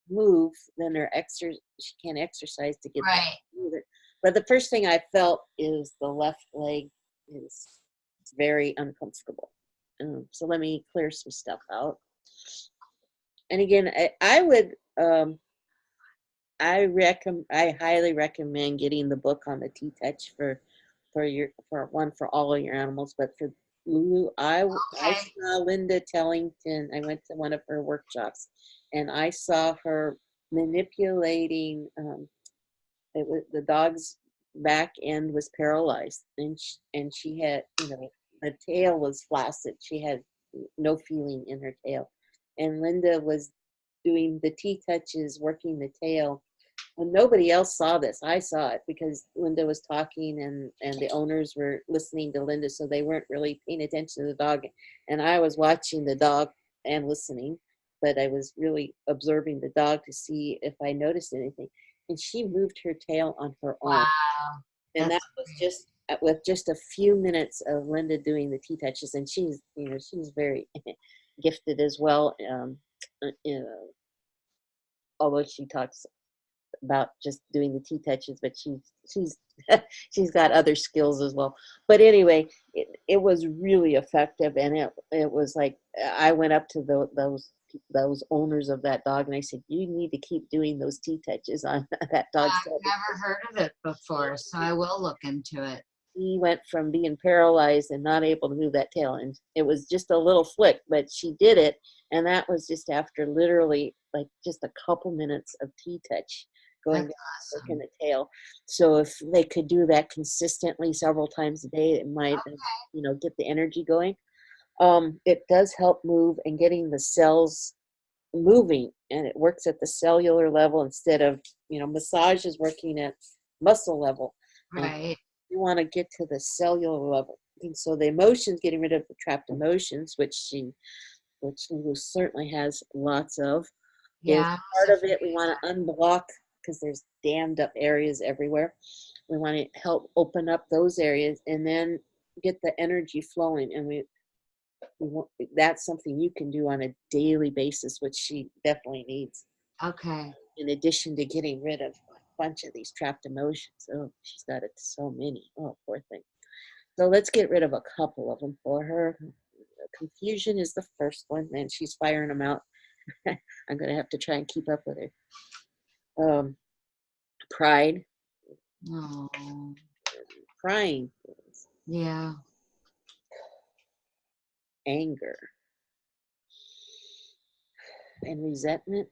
move, then she can't exercise to get that Right. movement. But the first thing I felt is the left leg is very uncomfortable. So let me clear some stuff out. And again, I would I highly recommend getting the book on the T-Touch for all of your animals, but for Lulu, I Okay. saw Linda Tellington. I went to one of her workshops, and I saw her manipulating. It was the dog's back end was paralyzed, and she had, the tail was flaccid. She had no feeling in her tail, and Linda was doing the T-touches, working the tail. And nobody else saw this. I saw it because Linda was talking, and the owners were listening to Linda, so they weren't really paying attention to the dog. And I was watching the dog and listening, but I was really observing the dog to see if I noticed anything. And she moved her tail on her own. Wow. And that That's was great. just with just a few minutes of Linda doing the T-touches. And she's very gifted as well. Although she talks about just doing the T-touches, but she's she's got other skills as well. But anyway, it was really effective, and it was like I went up to those owners of that dog, and I said, "You need to keep doing those T-touches on that dog's tail." I've never heard of it before, so I will look into it. He went from being paralyzed and not able to move that tail, and it was just a little flick, but she did it, and that was just after literally like just a couple minutes of T-touch going That's down, working awesome. the tail. So if they could do that consistently several times a day, it might get the energy going. It does help move and getting the cells moving, and it works at the cellular level instead of massage is working at muscle level. Right. You want to get to the cellular level. And so the emotions, getting rid of the trapped emotions, which Lulu certainly has lots of, is Yeah. part of it. We want to unblock because there's dammed up areas everywhere. We want to help open up those areas and then get the energy flowing. And that's something you can do on a daily basis, which she definitely needs. Okay. In addition to getting rid of a bunch of these trapped emotions. Oh, she's got it so many. Oh, poor thing. So let's get rid of a couple of them for her. Confusion is the first one, and she's firing them out. I'm going to have to try and keep up with her. Pride, Oh. crying, Yeah. anger, and resentment.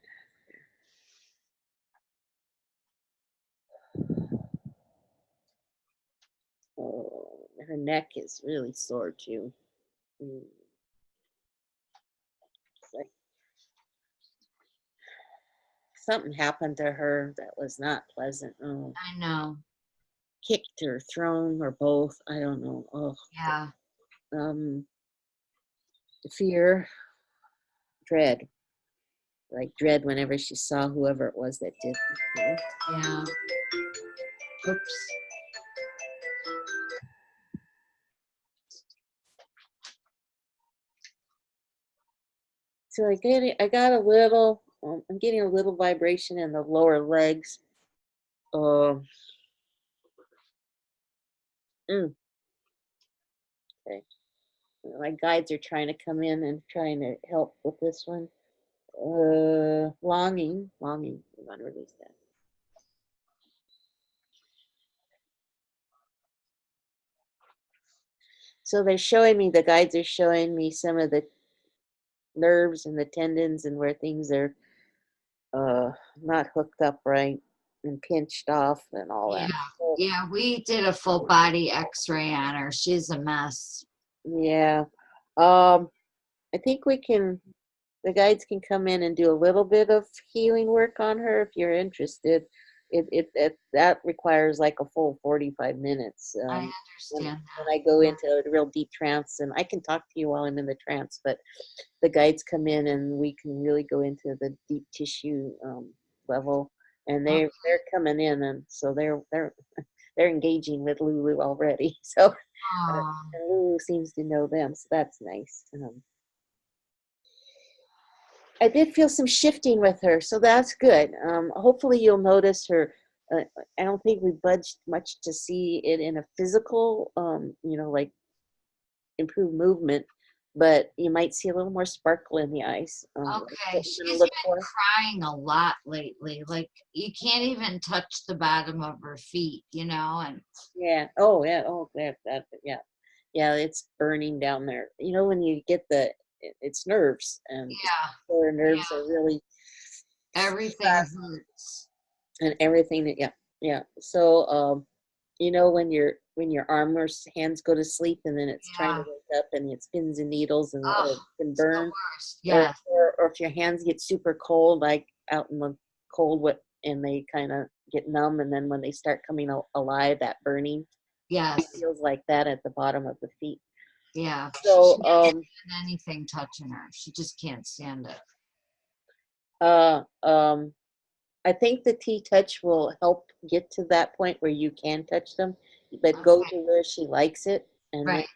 Oh, her neck is really sore too. Mm, it's like something happened to her that was not pleasant. Oh, I know. kicked or thrown or both. I don't know. Oh, Yeah. um, fear, dread, like dread whenever she saw whoever it was that did. Yeah. Oops. So I got a little, I'm getting a little vibration in the lower legs. Um, mm, okay. My guides are trying to come in and trying to help with this one. Longing. I'm gonna release that. So they're showing me, the guides are showing me some of the nerves and the tendons and where things are uh not hooked up right and pinched off and all Yeah. that. So, Yeah, we did a full body x-ray on her. She's a mess. yeah. I think the guides can come in and do a little bit of healing work on her if you're interested. That requires like a full 45 minutes. I When, understand when that. I go into a real deep trance, and I can talk to you while I'm in the trance, but the guides come in and we can really go into the deep tissue level, and they're coming in, and so they're engaging with Lulu already. So Oh, and Lulu seems to know them, so that's nice. I did feel some shifting with her, so that's good. Hopefully, you'll notice her. I don't think we budged much to see it in a physical, like improved movement, but you might see a little more sparkle in the eyes. okay. What She's you're gonna been look for? crying a lot lately. Like you can't even touch the bottom of her feet, and Yeah. Oh, yeah. Oh, yeah. Yeah, it's burning down there. You know, when you get it's nerves, and yeah, the nerves yeah, are really everything hurts. and everything that, yeah, yeah. So when your arm or hands go to sleep and then it's trying to Yeah. wake up and it's pins and needles and Oh, or it can it's the burn, worst. or, Yeah. or if your hands get super cold, like out in the cold, and they kind of get numb, and then when they start coming alive, that burning, it Yes. feels like that at the bottom of the feet. Yeah. She So can't stand anything touching her. She just can't stand it. uh um I think the T-touch will help get to that point where you can touch them, but go Okay. to where she likes it, and then Right.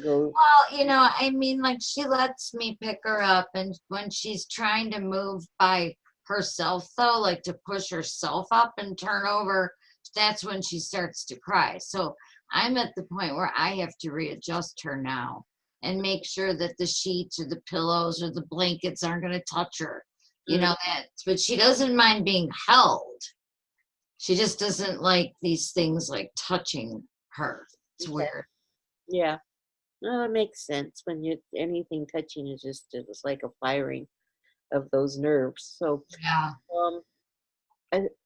go. Well, I mean, like she lets me pick her up, and when she's trying to move by herself, though, like to push herself up and turn over, that's when she starts to cry. So I'm at the point where I have to readjust her now and make sure that the sheets or the pillows or the blankets aren't going to touch her. Mm, But she doesn't mind being held. She just doesn't like these things like touching her. It's okay. weird. Yeah. No, it makes sense when anything touching is just it's like a firing of those nerves. So Yeah. um,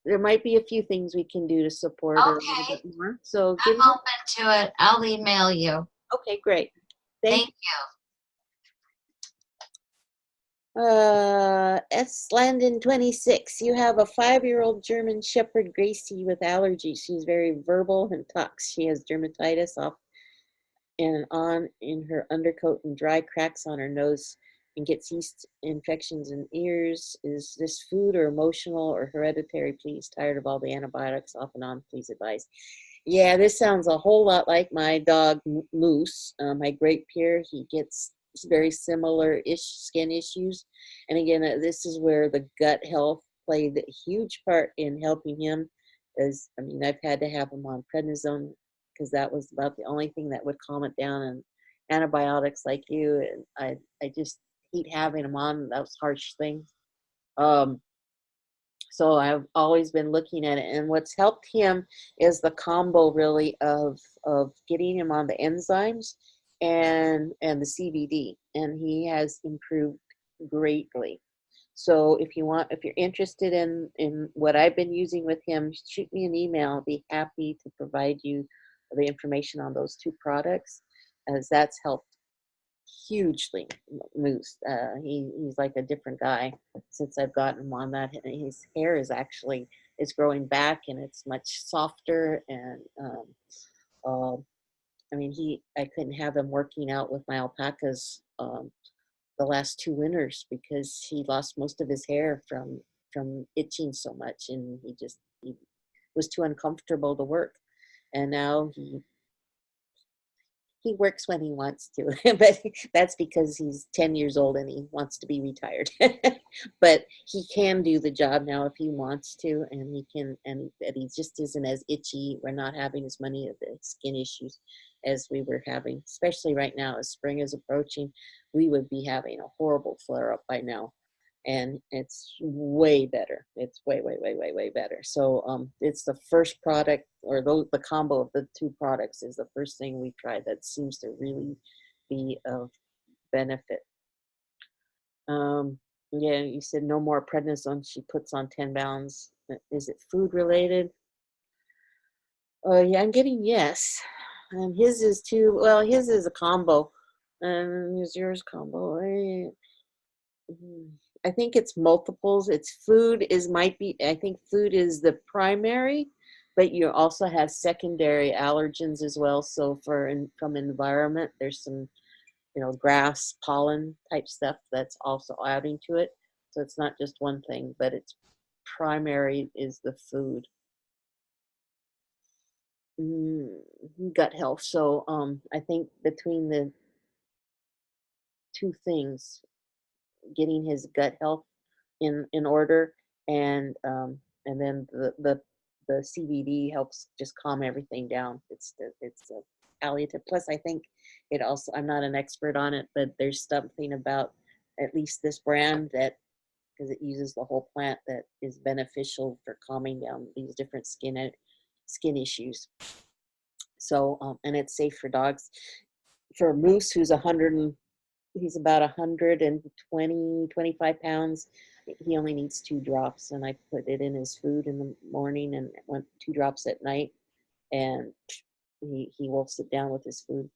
there might be a few things we can do to support her a little Okay. bit more. So give I'm me. open to it. I'll email you. Okay, great. Thank Thank you. S. Landon 26. You have a 5-year-old German Shepherd Gracie with allergies. She's very verbal and talks. She has dermatitis off and on in her undercoat and dry cracks on her nose and gets yeast infections in ears. Is this food or emotional or hereditary? Please, tired of all the antibiotics off and on. Please advise. Yeah, this sounds a whole lot like my dog Moose, my Great Pyr. He gets very similar-ish skin issues. And again, this is where the gut health played a huge part in helping him. As I mean, I've had to have him on prednisone because that was about the only thing that would calm it down, and antibiotics like you. And I just hate having him on those harsh things. Um, so I've always been looking at it, and what's helped him is the combo really of getting him on the enzymes and the CBD, and he has improved greatly. So if you're interested in what I've been using with him, shoot me an email. I'll be happy to provide you the information on those two products, as that's helped hugely. Moose, he's like a different guy since I've gotten him on that. His hair is growing back, and it's much softer. And uh, I mean, I couldn't have him working out with my alpacas the last 2 winters because he lost most of his hair from itching so much, and he was too uncomfortable to work. And now he works when he wants to, but that's because he's 10 years old and he wants to be retired. But he can do the job now if he wants to, and he can, and that he just isn't as itchy. We're not having as many of the skin issues as we were having, especially right now as spring is approaching. We would be having a horrible flare up by now, and it's way better. It's way, way, way, way, way better. So it's the first product, or the combo of the two products is the first thing we tried that seems to really be of benefit. Yeah, you said no more prednisone. She puts on 10 pounds. Is it food related? Oh yeah, I'm getting yes. His is too, well, his is a combo. Is yours combo? Mm, I think it's multiples. It's food is might be, I think food is the primary, but you also have secondary allergens as well. So from environment, there's some, grass, pollen type stuff that's also adding to it. So it's not just one thing, but it's primary is the food. Mm, gut health. So I think between the two things, getting his gut health in order, and then the CBD helps just calm everything down. It's a palliative. Plus, I think it also, I'm not an expert on it, but there's something about at least this brand that, because it uses the whole plant, that is beneficial for calming down these different skin issues. So and it's safe for dogs. For Moose, who's 100 and he's about 120, 25 pounds. He only needs 2 drops, and I put it in his food in the morning and went 2 drops at night, and he wolfs it down with his food.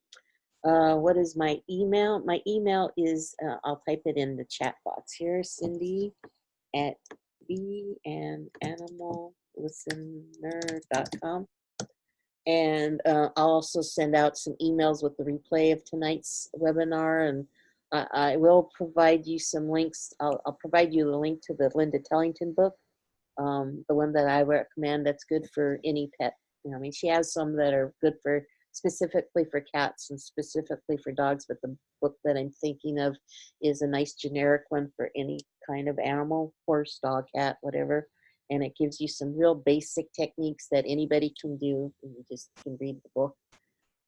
What is my email? My email is, I'll type it in the chat box here, Cindy at beananimallistener.com. And I'll also send out some emails with the replay of tonight's webinar, and I will provide you some links. I'll provide you the link to the Linda Tellington book, the one that I recommend that's good for any pet. I mean, she has some that are good for specifically for cats and specifically for dogs, but the book that I'm thinking of is a nice generic one for any kind of animal, horse, dog, cat, whatever. And it gives you some real basic techniques that anybody can do. You just can read the book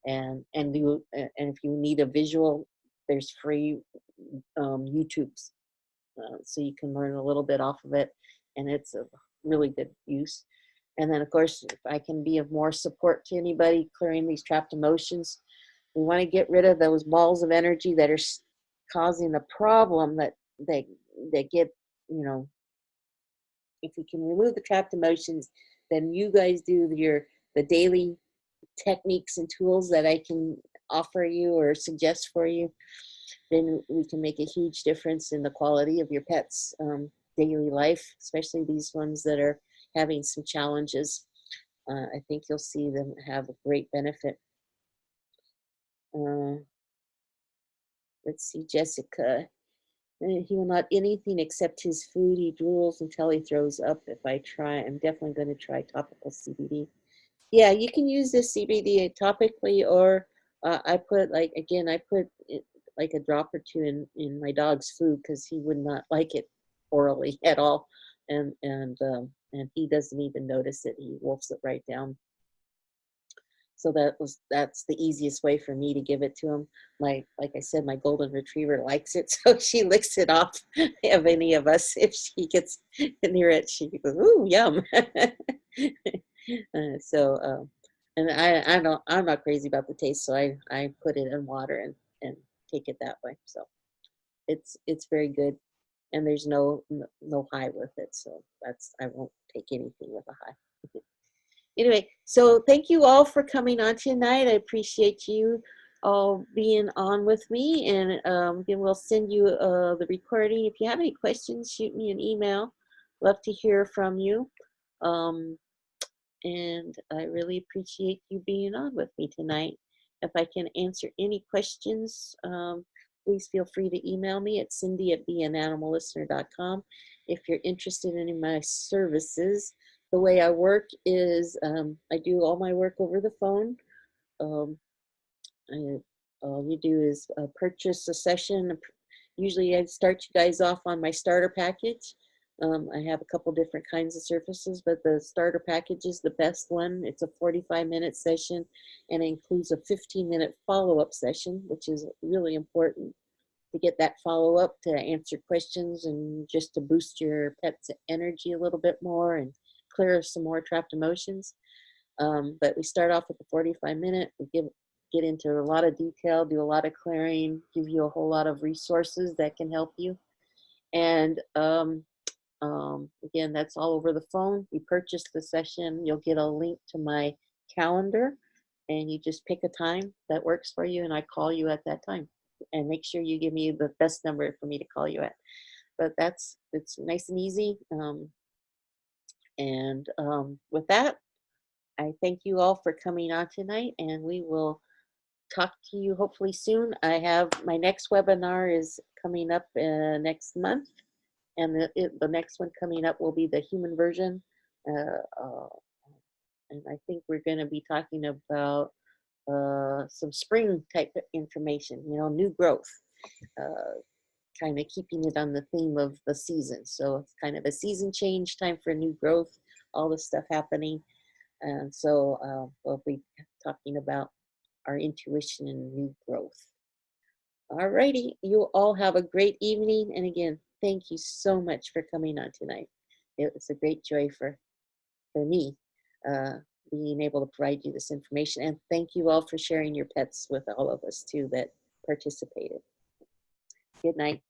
and if you need a visual, there's free YouTubes, so you can learn a little bit off of it, and it's a really good use. And then, of course, if I can be of more support to anybody clearing these trapped emotions, we want to get rid of those balls of energy that are causing the problem that they get, if we can remove the trapped emotions, then you guys do the daily techniques and tools that I can offer you or suggest for you, then we can make a huge difference in the quality of your pet's daily life, especially these ones that are having some challenges. I think you'll see them have a great benefit. Let's see, Jessica. He will not anything except his food. He drools until he throws up. If I try, I'm definitely going to try topical CBD. Yeah, you can use this CBD topically, or I put like a drop or two in my dog's food because he would not like it orally at all, and he doesn't even notice it. He wolfs it right down. So that's the easiest way for me to give it to him. Like I said, my golden retriever likes it, so she licks it off of any of us. If she gets near it, she goes, "Ooh, yum." And I'm not crazy about the taste, so I put it in water and take it that way. So it's very good, and there's no high with it. So I won't take anything with a high. Anyway, so thank you all for coming on tonight. I appreciate you all being on with me, and again, we'll send you the recording. If you have any questions, shoot me an email. Love to hear from you. And I really appreciate you being on with me tonight. If I can answer any questions, please feel free to email me at cindy@beananimallistener.com if you're interested in my services. The way I work is I do all my work over the phone. Um, all you do is purchase a session. Usually I start you guys off on my starter package. I have a couple different kinds of services, but the starter package is the best one. It's a 45-minute session and it includes a 15-minute follow-up session, which is really important to get that follow-up, to answer questions and just to boost your pet's energy a little bit more and clear some more trapped emotions. But we start off with the 45-minute. We get into a lot of detail, do a lot of clearing, give you a whole lot of resources that can help you. And again, that's all over the phone. You purchase the session, you'll get a link to my calendar, and you just pick a time that works for you, and I call you at that time. And make sure you give me the best number for me to call you at. But it's nice and easy. With that, I thank you all for coming on tonight, and we will talk to you hopefully soon. I have my next webinar is coming up next month, and the next one coming up will be the human version. And I think we're going to be talking about some spring type of information, new growth, kind of keeping it on the theme of the season. So it's kind of a season change, time for new growth, all this stuff happening. And so we'll be talking about our intuition and new growth. All righty, you all have a great evening. And again, thank you so much for coming on tonight. It was a great joy for me being able to provide you this information. And thank you all for sharing your pets with all of us too that participated. Good night.